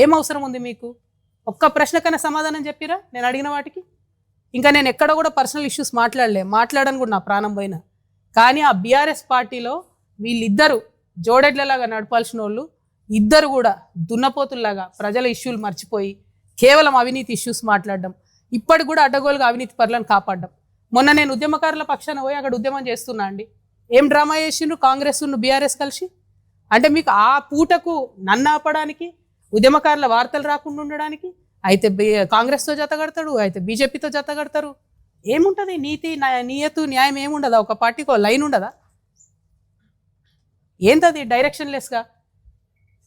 ఏం అవసరం ఉంది మీకు? ఒక్క ప్రశ్నకైనా సమాధానం చెప్పిరా నేను అడిగిన వాటికి? ఇంకా నేను ఎక్కడ కూడా పర్సనల్ ఇష్యూస్ మాట్లాడను కూడా నా ప్రాణం పోయినా. కానీ ఆ బీఆర్ఎస్ పార్టీలో వీళ్ళిద్దరు జోడెడ్లలాగా నడపాల్సిన వాళ్ళు ఇద్దరు కూడా దున్నపోతుల్లాగా ప్రజల ఇష్యూలు మర్చిపోయి కేవలం అవినీతి ఇష్యూస్ మాట్లాడడం, ఇప్పటికి కూడా అడ్డగోలుగా అవినీతి పరులను కాపాడడం. మొన్న నేను ఉద్యమకారుల పక్షాన పోయి అక్కడ ఉద్యమం చేస్తున్నా అండి. ఏం డ్రామా చేసిండ్రు కాంగ్రెస్ బీఆర్ఎస్ కలిసి? అంటే మీకు ఆ పూటకు నన్ను ఆపడానికి, ఉద్యమకారుల వార్తలు రాకుండా ఉండడానికి అయితే కాంగ్రెస్తో జతగడతాడు, అయితే బీజేపీతో జతగడతారు. ఏముంటుంది నీతి నియతు న్యాయం ఏముండదా? ఒక పార్టీకి ఒక లైన్ ఉండదా? ఏంటది డైరెక్షన్లెస్గా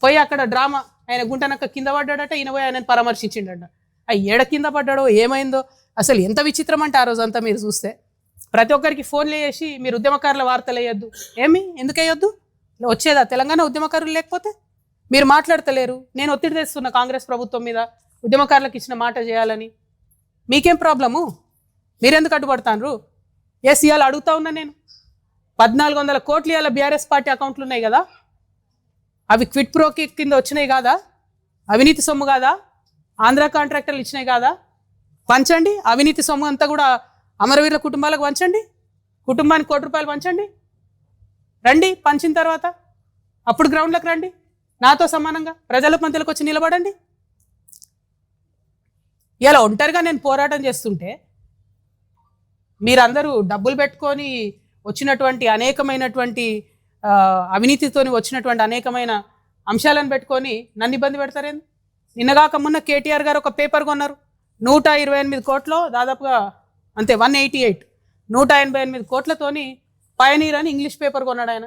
పోయి అక్కడ డ్రామా. ఆయన గుంటనక్క కింద పడ్డాడట, ఈయన పోయి ఆయనను పరామర్శించిండట. ఆ ఏడ కింద పడ్డాడో ఏమైందో అసలు ఎంత విచిత్రం అంటే ఆ రోజంతా మీరు చూస్తే ప్రతి ఒక్కరికి ఫోన్లు చేసి మీరు ఉద్యమకారుల వార్తలు వేయొద్దు. ఎందుకు వేయొద్దు? వచ్చేదా తెలంగాణ ఉద్యమకారులు లేకపోతే? మీరు మాట్లాడతలేరు. నేను ఒత్తిడి తెస్తున్నా కాంగ్రెస్ ప్రభుత్వం మీద ఉద్యమకారులకు ఇచ్చిన మాట చేయాలని. మీకేం ప్రాబ్లము? మీరెందుకు అడ్డుపడతాను? ఎస్, ఇవాళ అడుగుతా ఉన్నా నేను. 1400 కోట్లు ఇవాళ బీఆర్ఎస్ పార్టీ అకౌంట్లు ఉన్నాయి కదా, అవి క్విట్ ప్రోకి కింద వచ్చినాయి కాదా? అవినీతి సొమ్ము కాదా? ఆంధ్ర కాంట్రాక్టర్లు ఇచ్చినాయి కాదా? పంచండి. అవినీతి సొమ్ము అంతా కూడా అమరవీరుల కుటుంబాలకు పంచండి. కుటుంబానికి ₹1 కోటి పంచండి. రండి, పంచిన తర్వాత అప్పుడు గ్రౌండ్లకు రండి, నాతో సమానంగా ప్రజల మధ్యలోకి వచ్చి నిలబడండి. ఇలా ఒంటరిగా నేను పోరాటం చేస్తుంటే మీరందరూ డబ్బులు పెట్టుకొని వచ్చినటువంటి అనేకమైనటువంటి అవినీతితో వచ్చినటువంటి అనేకమైన అంశాలను పెట్టుకొని నన్ను ఇబ్బంది పెడతారేంది? నిన్నగాక మొన్న కేటీఆర్ గారు ఒక పేపర్ కొన్నారు 128 కోట్లు, దాదాపుగా అంతే 188, 188 కోట్లతోని పయనీర్ అని ఇంగ్లీష్ పేపర్ కొన్నాడు ఆయన.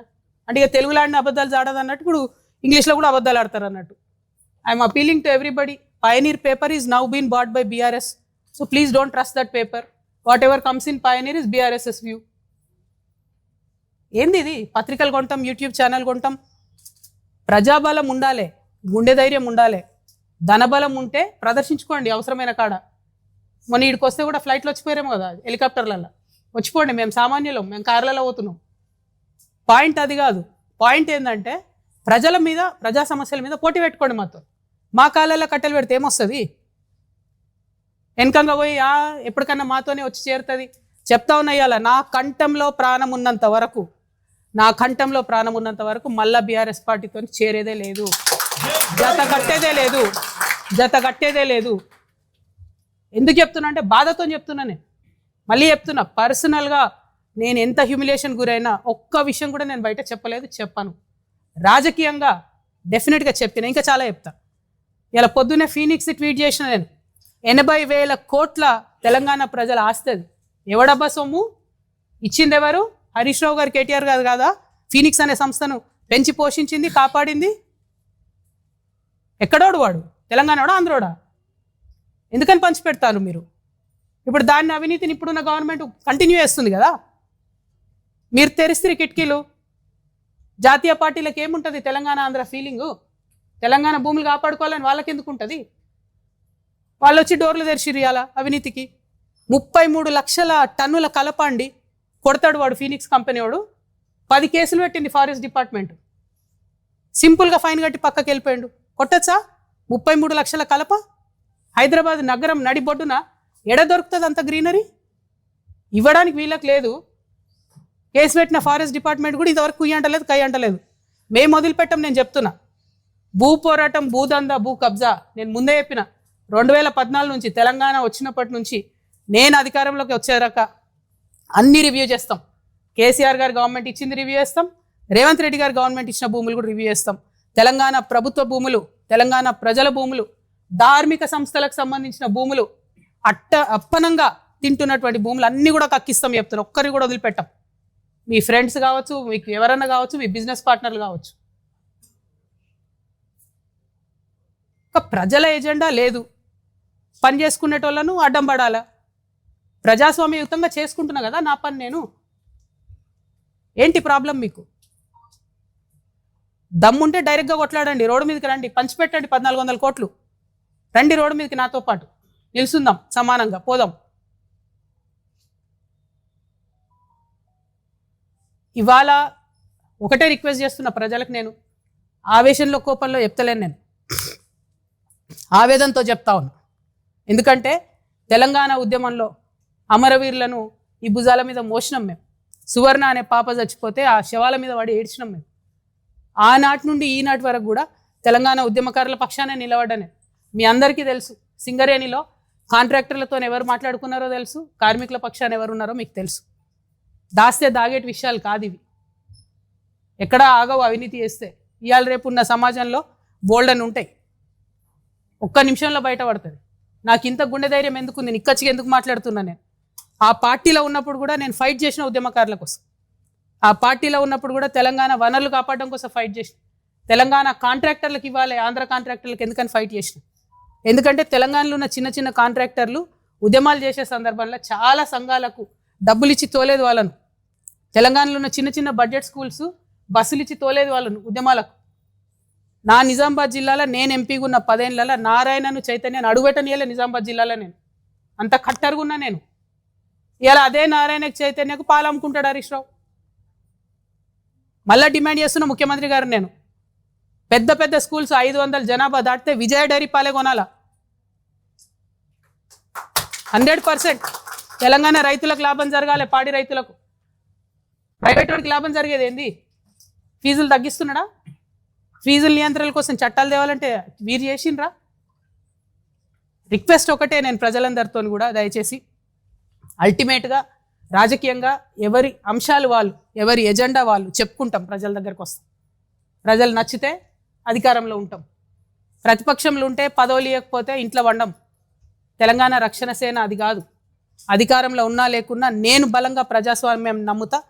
అంటే ఇక తెలుగులో ఆడిన అబద్ధాలు జాడదు అన్నట్టు ఇప్పుడు ఇంగ్లీష్లో కూడా అబద్ధాలు ఆడతారు అన్నట్టు. I'm appealing to everybody, Pioneer paper is now been bought by BRS. So please don't trust that paper. Whatever comes in Pioneer is BRS's view. ఏంది ఇది? పత్రికలు కొంటాం, యూట్యూబ్ ఛానల్ కొంటాం. ప్రజాబలం ఉండాలి, గుండె ధైర్యం ఉండాలి, ధనబలం ఉంటే ప్రదర్శించుకోండి అవసరమైన కాడ. మొన్న ఈడికి వస్తే కూడా ఫ్లైట్లో వచ్చిపోయారేమో కదా, హెలికాప్టర్లలో వచ్చిపోండి. మేము సామాన్యులం, మేము కార్లలో పోతున్నాం. పాయింట్ అది కాదు. పాయింట్ ఏంటంటే ప్రజల మీద, ప్రజా సమస్యల మీద పోటీ పెట్టుకోండి మాతో. మా కాళ్ళల్లో కట్టెలు పెడితే ఏమొస్తుంది? వెనకంగా పోయి ఎప్పటికన్నా మాతోనే వచ్చి చేరుతుంది. చెప్తా ఉన్నా ఇవాళ నా కంఠంలో ప్రాణం ఉన్నంత వరకు, నా కంఠంలో ప్రాణం ఉన్నంత వరకు మళ్ళా బీఆర్ఎస్ పార్టీతో చేరేదే లేదు, జత కట్టేదే లేదు. ఎందుకు చెప్తున్నా అంటే బాధతో చెప్తున్నా. నేను మళ్ళీ చెప్తున్నా, పర్సనల్గా నేను ఎంత హ్యూమిలేషన్ గురైనా ఒక్క విషయం కూడా నేను బయట చెప్పను. రాజకీయంగా డెఫినెట్గా చెప్పిన, ఇంకా చాలా చెప్తా. ఇలా పొద్దున్నే ఫీనిక్స్ ట్వీట్ చేసిన నేను, 80,000 కోట్ల తెలంగాణ ప్రజల ఆస్తుంది. ఎవడబ్బా సొమ్ము ఇచ్చింది? ఎవరు? హరీష్ రావు గారు, కేటీఆర్ గారు కాదా ఫీనిక్స్ అనే సంస్థను పెంచి పోషించింది, కాపాడింది? ఎక్కడోడు వాడు? తెలంగాణోడా, ఆంధ్రోడా? ఎందుకని పంచిపెడతారు మీరు? ఇప్పుడు దాన్ని, అవినీతిని ఇప్పుడున్న గవర్నమెంట్ కంటిన్యూ చేస్తుంది కదా. మీరు తెరిస్తే కిటికీలు. జాతీయ పార్టీలకు ఏముంటుంది తెలంగాణ ఆంధ్ర ఫీలింగు? తెలంగాణ భూములు కాపాడుకోవాలని వాళ్ళకి ఎందుకు ఉంటుంది? వాళ్ళు వచ్చి డోర్లు తెరిచిరు ఇవాళ అవినీతికి. 33 లక్షల టన్నుల కలప అండి కొడతాడు వాడు, ఫీనిక్స్ కంపెనీ వాడు. 10 కేసులు పెట్టింది ఫారెస్ట్ డిపార్ట్మెంట్. సింపుల్గా ఫైన్ కట్టి పక్కకి వెళ్ళిపోయాడు. కొట్టచ్చా? 33 లక్షల కలప హైదరాబాద్ నగరం నడిబొడ్డున ఎడ దొరుకుతుంది అంత గ్రీనరీ? ఇవ్వడానికి వీళ్ళకి లేదు. కేసు పెట్టిన ఫారెస్ట్ డిపార్ట్మెంట్ కూడా ఇంతవరకు కుయ్యి అంటలేదు, కై అంటలేదు. మేము వదిలిపెట్టాం. నేను చెప్తున్నా, భూ పోరాటం, భూదందా, భూ కబ్జా నేను ముందే చెప్పిన. 2014 నుంచి తెలంగాణ వచ్చినప్పటి నుంచి నేను అధికారంలోకి వచ్చేదాకా అన్ని రివ్యూ చేస్తాం. కేసీఆర్ గారు గవర్నమెంట్ ఇచ్చింది రివ్యూ చేస్తాం, రేవంత్ రెడ్డి గారు గవర్నమెంట్ ఇచ్చిన భూములు కూడా రివ్యూ చేస్తాం. తెలంగాణ ప్రభుత్వ భూములు, తెలంగాణ ప్రజల భూములు, ధార్మిక సంస్థలకు సంబంధించిన భూములు, అప్పనంగా తింటున్నటువంటి భూములు అన్నీ కూడా కక్కిస్తాం చెప్తాను. ఒక్కరి కూడా వదిలిపెట్టాం. మీ ఫ్రెండ్స్ కావచ్చు, మీకు ఎవరన్నా కావచ్చు, మీ బిజినెస్ పార్ట్నర్లు కావచ్చు. ఒక ప్రజల ఎజెండా లేదు, పని చేసుకునేటోళ్ళను అడ్డం పడాలా. ప్రజాస్వామ్యయుతంగా చేసుకుంటున్నా కదా నా పని నేను. ఏంటి ప్రాబ్లం మీకు? దమ్ముంటే డైరెక్ట్గా కొట్లాడండి, రోడ్డు మీదకి రండి, పంచిపెట్టండి 1400 కోట్లు. రండి రోడ్డు మీదకి నాతో పాటు నిలుసుందాం, సమానంగా పోదాం. ఇవాళ ఒకటే రిక్వెస్ట్ చేస్తున్న ప్రజలకు, నేను ఆవేశంలో కోపంలో చెప్తలేను. నేను ఆవేదనతో చెప్తా ఉన్నా. ఎందుకంటే తెలంగాణ ఉద్యమంలో అమరవీరులను ఈ భుజాల మీద మోసినాం మేము. సువర్ణ అనే పాప చచ్చిపోతే ఆ శవాల మీద పడి ఏడ్చినాం మేము. ఆనాటి నుండి ఈనాటి వరకు కూడా తెలంగాణ ఉద్యమకారుల పక్షానే నిలబడ్డానే. మీ అందరికీ తెలుసు, సింగరేణిలో కాంట్రాక్టర్లతో ఎవరు మాట్లాడుకున్నారో తెలుసు, కార్మికుల పక్షాన ఎవరు ఉన్నారో మీకు తెలుసు. దాస్తే దాగేటి విషయాలు కాదు ఇవి. ఎక్కడా ఆగవు అవినీతి చేస్తే. ఇవాళ రేపు ఉన్న సమాజంలో బోల్డన్ ఉంటాయి, ఒక్క నిమిషంలో బయటపడుతుంది. నాకు ఇంత గుండె ధైర్యం ఎందుకుంది, నిక్కచ్చిగా ఎందుకు మాట్లాడుతున్నా? నేను ఆ పార్టీలో ఉన్నప్పుడు కూడా నేను ఫైట్ చేసిన ఉద్యమకారుల కోసం. ఆ పార్టీలో ఉన్నప్పుడు కూడా తెలంగాణ వనరులు కాపాడడం కోసం ఫైట్ చేసిన. తెలంగాణ కాంట్రాక్టర్లకు ఇవ్వాలి, ఆంధ్ర కాంట్రాక్టర్లకు ఎందుకని ఫైట్ చేసిన? ఎందుకంటే తెలంగాణలో ఉన్న చిన్న చిన్న కాంట్రాక్టర్లు ఉద్యమాలు చేసే సందర్భంలో చాలా సంఘాలకు డబ్బులు ఇచ్చి తోలేదు వాళ్ళను. తెలంగాణలో ఉన్న చిన్న చిన్న బడ్జెట్ స్కూల్స్ బస్సులు ఇచ్చి తోలేదు వాళ్ళను ఉద్యమాలకు. నా నిజామాబాద్ జిల్లాలో నేను ఎంపీగా ఉన్న 10 ఏళ్లలో నారాయణను చైతన్యను అడుగుపెట్టనియలే నిజామాబాద్ జిల్లాలో. నేను అంత కట్టరుగున్నా. నేను ఇలా అదే నారాయణకు చైతన్యకు పాలు అమ్ముకుంటాడు హరీష్ రావు. మళ్ళీ డిమాండ్ చేస్తున్న ముఖ్యమంత్రి గారు, నేను పెద్ద పెద్ద స్కూల్స్ 500 జనాభా దాటితే విజయ డైరీ పాలే కొనాలా. 100% తెలంగాణ రైతులకు లాభం జరగాలి, పాడి రైతులకు. ప్రైవేట్ వాడికి లాభం జరిగేది ఏంది? ఫీజులు తగ్గిస్తున్నాడా? ఫీజుల నియంత్రణల కోసం చట్టాలు తేవాలంటే వీరు చేసిండ్రా? రిక్వెస్ట్ ఒకటే నేను ప్రజలందరితో కూడా, దయచేసి అల్టిమేట్గా రాజకీయంగా ఎవరి అంశాలు వాళ్ళు, ఎవరి ఎజెండా వాళ్ళు చెప్పుకుంటాం, ప్రజల దగ్గరకు వస్తాం. ప్రజలు నచ్చితే అధికారంలో ఉంటాం, ప్రతిపక్షంలో ఉంటే పదవులు ఇవ్వకపోతే ఇంట్లో వండం. తెలంగాణ రక్షణ సేన అది కాదు. అధికారంలో ఉన్నా లేకున్నా నేను బలంగా ప్రజాస్వామ్యం నమ్ముతా.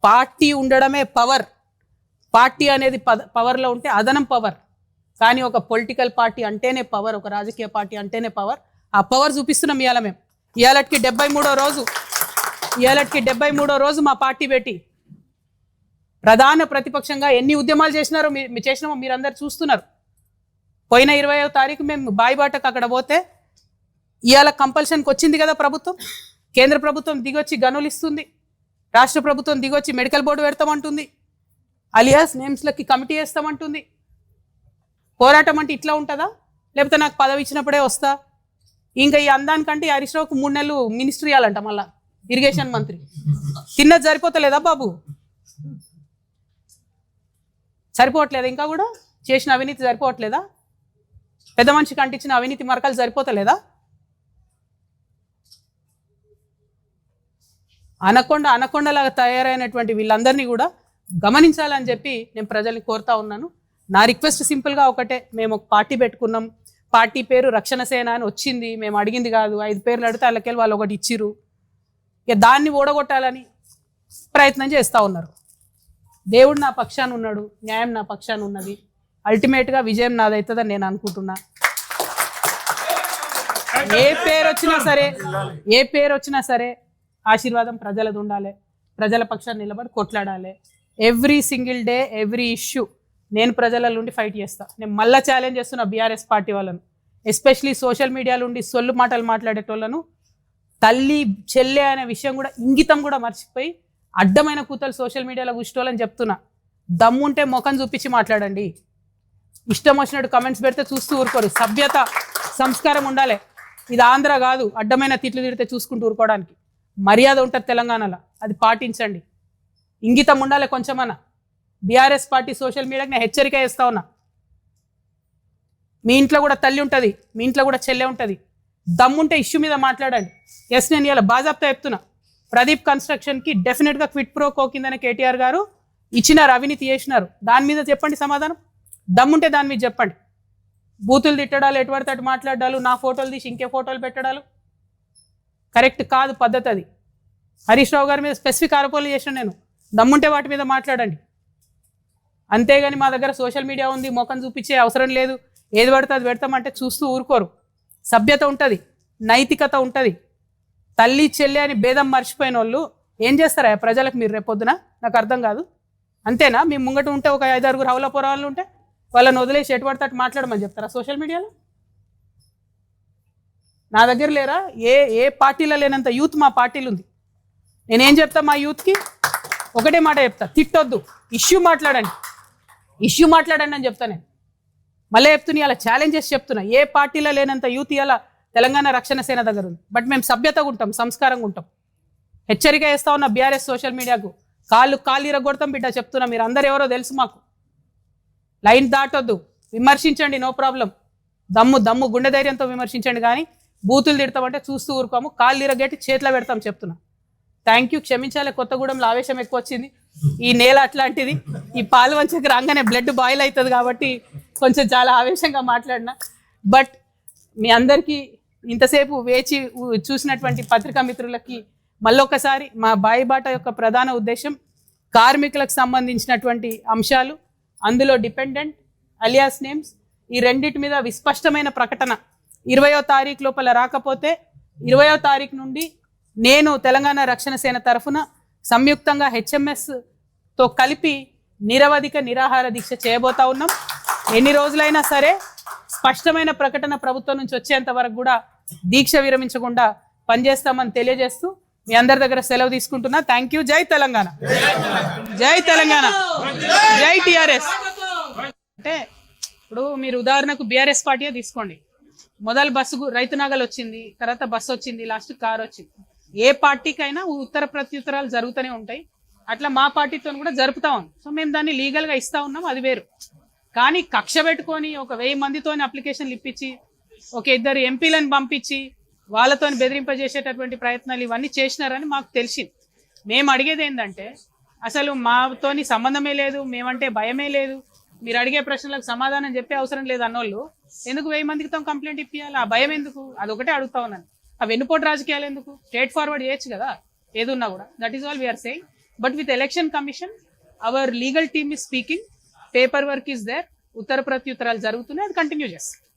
పార్టీ ఉండడమే పవర్. పార్టీ అనేది పవర్లో ఉంటే అదనం పవర్. కానీ ఒక పొలిటికల్ పార్టీ అంటేనే పవర్, ఒక రాజకీయ పార్టీ అంటేనే పవర్. ఆ పవర్ చూపిస్తున్నాం ఇవాళ మేము. ఇవాళకి 73వ రోజు మా పార్టీ పెట్టి ప్రధాన ప్రతిపక్షంగా ఎన్ని ఉద్యమాలు చేసినారో చేసినామో మీరందరూ చూస్తున్నారు. పోయిన 20వ తారీఖు మేము బాయిబాటకు అక్కడ పోతే ఇవాళ కంపల్షన్కి వచ్చింది కదా ప్రభుత్వం. కేంద్ర ప్రభుత్వం దిగొచ్చి గనులు ఇస్తుంది, రాష్ట్ర ప్రభుత్వం దిగొచ్చి మెడికల్ బోర్డు పెడతామంటుంది, అలియాస్ నేమ్స్లకి కమిటీ వేస్తామంటుంది. పోరాటం అంటే ఇట్లా ఉంటుందా? లేకపోతే నాకు పదవి ఇచ్చినప్పుడే వస్తా? ఇంకా ఈ అందానికంటే హరీష్ రావుకు 3 నెలలు మినిస్ట్రీ ఇవ్వాలంట, మళ్ళా ఇరిగేషన్ మంత్రి. తిన్నది సరిపోతలేదా బాబు? సరిపోవట్లేదా? ఇంకా కూడా చేసిన అవినీతి సరిపోవట్లేదా? పెద్ద మనిషికి అంటించిన అవినీతి మరకలు సరిపోతలేదా? అనకొండలాగా తయారైనటువంటి వీళ్ళందరినీ కూడా గమనించాలని చెప్పి నేను ప్రజల్ని కోరుతా ఉన్నాను. నా రిక్వెస్ట్ సింపుల్గా ఒకటే, మేము ఒక పార్టీ పెట్టుకున్నాం, పార్టీ పేరు రక్షణ సేన అని వచ్చింది, మేము అడిగింది కాదు. 5 పేర్లు అడిగితే వాళ్ళకెళ్ళి వాళ్ళు ఒకటి ఇచ్చిర్రు. ఇక దాన్ని ఓడగొట్టాలని ప్రయత్నం చేస్తూ ఉన్నారు. దేవుడు నా పక్షాన ఉన్నాడు, న్యాయం నా పక్షాన ఉన్నది. అల్టిమేట్గా విజయం నాదవుతుందని నేను అనుకుంటున్నా. ఏ పేరు వచ్చినా సరే ఆశీర్వాదం ప్రజలది ఉండాలి. ప్రజల పక్షాన్ని నిలబడి కొట్లాడాలి. Every single day, every issue నేను ప్రజల నుండి ఫైట్ చేస్తా. నేను మళ్ళీ ఛాలెంజ్ చేస్తున్నా బీఆర్ఎస్ పార్టీ వాళ్ళను, ఎస్పెషలీ సోషల్ మీడియాలో ఉండి సొల్లు మాటలు మాట్లాడేటోళ్ళను. తల్లి చెల్లె అనే విషయం కూడా, ఇంగితం కూడా మర్చిపోయి అడ్డమైన కూతలు సోషల్ మీడియాలో కూర్చోవాలని చెప్తున్నా. దమ్ముంటే ముఖం చూపించి మాట్లాడండి. ఇష్టం వచ్చినట్టు కమెంట్స్ పెడితే చూస్తూ ఊరుకోరు. సభ్యత, సంస్కారం ఉండాలి. ఇది ఆంధ్ర కాదు, అడ్డమైన తిట్లు తిడితే చూసుకుంటూ ఊరుకోవడానికి. మర్యాద ఉంటుంది తెలంగాణలో, అది పాటించండి. ఇంగితం ఉండాలి కొంచెమన్నా. బీఆర్ఎస్ పార్టీ సోషల్ మీడియాకి నేను హెచ్చరిక చేస్తా ఉన్నా. మీ ఇంట్లో కూడా తల్లి ఉంటుంది, మీ ఇంట్లో కూడా చెల్లె ఉంటుంది. దమ్ముంటే ఇష్యూ మీద మాట్లాడండి. ఎస్, నేను ఇలా బాజాప్తా చెప్తున్నా. ప్రదీప్ కన్స్ట్రక్షన్కి డెఫినెట్గా క్విట్ ప్రో కో కిందనే కేటీఆర్ గారు ఇచ్చినారు, అవినీతి చేసినారు. దాని మీద చెప్పండి సమాధానం. దమ్ముంటే దాని మీద చెప్పండి. బూతులు తిట్టడాలు, ఎటువంటి అటు మాట్లాడాలు, నా ఫోటోలు తీసి ఇంకే ఫోటోలు పెట్టడాలు కరెక్ట్ కాదు, పద్ధతి అది. హరీష్ రావు గారి మీద స్పెసిఫిక్ ఆరోపణలు చేసిన నేను. దమ్ముంటే వాటి మీద మాట్లాడండి. అంతేగాని మా దగ్గర సోషల్ మీడియా ఉంది, ముఖం చూపించే అవసరం లేదు, ఏది పడితే అది పెడతామంటే చూస్తూ ఊరుకోరు. సభ్యత ఉంటుంది, నైతికత ఉంటుంది. తల్లి చెల్లి అని భేదం మర్చిపోయిన వాళ్ళు ఏం చేస్తారా ప్రజలకు? మీరు రేపొద్దున నాకు అర్థం కాదు. అంతేనా? మీ ముంగట ఉంటే ఒక 5-6 హౌలపుర వాళ్ళు ఉంటే వాళ్ళని వదిలేసి ఎటు పడితే అటు మాట్లాడమని చెప్తారా సోషల్ మీడియాలో? నా దగ్గర లేరా? ఏ పార్టీలో లేనంత యూత్ మా పార్టీలు ఉంది. నేనేం చెప్తా మా యూత్కి? ఒకటే మాట చెప్తా, తిట్టొద్దు, ఇష్యూ మాట్లాడండి అని చెప్తా నేను. మళ్ళీ చెప్తున్నా, ఇలా ఛాలెంజెస్ చెప్తున్నా, ఏ పార్టీలో లేనంత యూత్ ఇలా తెలంగాణ రక్షణ సేన దగ్గర ఉంది. బట్ మేము సభ్యతగా ఉంటాం, సంస్కారంగా ఉంటాం. హెచ్చరిక చేస్తా ఉన్న బీఆర్ఎస్ సోషల్ మీడియాకు, కాళ్ళు ఇరగొడతాం బిడ్డ, చెప్తున్నా. మీరు అందరు ఎవరో తెలుసు మాకు. లైన్ దాటొద్దు, విమర్శించండి, నో ప్రాబ్లం. దమ్ము గుండె ధైర్యంతో విమర్శించండి, కానీ బూతులు తిడతామంటే చూస్తూ ఊరుకోము, కాళ్ళు ఇరగట్టి చేతిలో పెడతాం చెప్తున్నా. థ్యాంక్ యూ, క్షమించాలి. కొత్తగూడెంలో ఆవేశం ఎక్కువ వచ్చింది, ఈ నేల అట్లాంటిది. ఈ పాలు వంచకి రాగానే బ్లడ్ బాయిల్ అవుతుంది కాబట్టి కొంచెం చాలా ఆవేశంగా మాట్లాడినా. బట్ మీ అందరికీ ఇంతసేపు వేచి చూసినటువంటి పత్రికా మిత్రులకి మళ్ళొకసారి మా బాయిబాట యొక్క ప్రధాన ఉద్దేశం కార్మికులకు సంబంధించినటువంటి అంశాలు, అందులో డిపెండెంట్, అలియాస్ నేమ్స్, ఈ రెండింటి మీద విస్పష్టమైన ప్రకటన 20వ తారీఖు లోపల రాకపోతే 20వ తారీఖు నుండి నేను తెలంగాణ రక్షణ సేన తరఫున సంయుక్తంగా HMSతో కలిపి నిరవధిక నిరాహార దీక్ష చేయబోతా ఉన్నాం. ఎన్ని రోజులైనా సరే స్పష్టమైన ప్రకటన ప్రభుత్వం నుంచి వచ్చేంత వరకు కూడా దీక్ష విరమించకుండా పనిచేస్తామని తెలియజేస్తూ మీ అందరి దగ్గర సెలవు తీసుకుంటున్నా. Thank you. జై తెలంగాణ, జై తెలంగాణ, జై టిఆర్ఎస్. అంటే ఇప్పుడు మీరు ఉదాహరణకు బీఆర్ఎస్ పార్టీయే తీసుకోండి. మొదలు బస్సు రైతునాగలు వచ్చింది, తర్వాత బస్సు వచ్చింది, లాస్ట్ కార్ వచ్చింది. ఏ పార్టీకైనా ఉత్తర ప్రత్యుత్తరాలు జరుగుతూనే ఉంటాయి. అట్లా మా పార్టీతో కూడా జరుపుతా ఉన్నాం. సో మేము దాన్ని లీగల్గా ఇస్తా ఉన్నాం, అది వేరు. కానీ కక్ష పెట్టుకొని ఒక 1000 మందితో అప్లికేషన్లు ఇప్పించి, ఒక 2 ఎంపీలను పంపించి వాళ్ళతో బెదిరింపజేసేటటువంటి ప్రయత్నాలు ఇవన్నీ చేసినారని మాకు తెలిసింది. మేము అడిగేది ఏంటంటే, అసలు మాతోని సంబంధమే లేదు, మేమంటే భయమే లేదు, మీరు అడిగే ప్రశ్నలకు సమాధానం చెప్పే అవసరం లేదు అన్నోళ్ళు ఎందుకు 1000 మందితో కంప్లైంట్ ఇప్పించాలి? ఆ భయం ఎందుకు? అదొకటే అడుగుతా ఉన్నాను. ఆ వెన్నుపోటు రాజకీయాలు ఎందుకు? స్ట్రేట్ ఫార్వర్డ్ చేయొచ్చు కదా ఏదున్నా కూడా. That is all we're saying. But with election commission our legal team is speaking, paper work is there, ఉత్తర ప్రత్యుత్తరాలు జరుగుతున్నాయి, అది కంటిన్యూ చేస్తాం.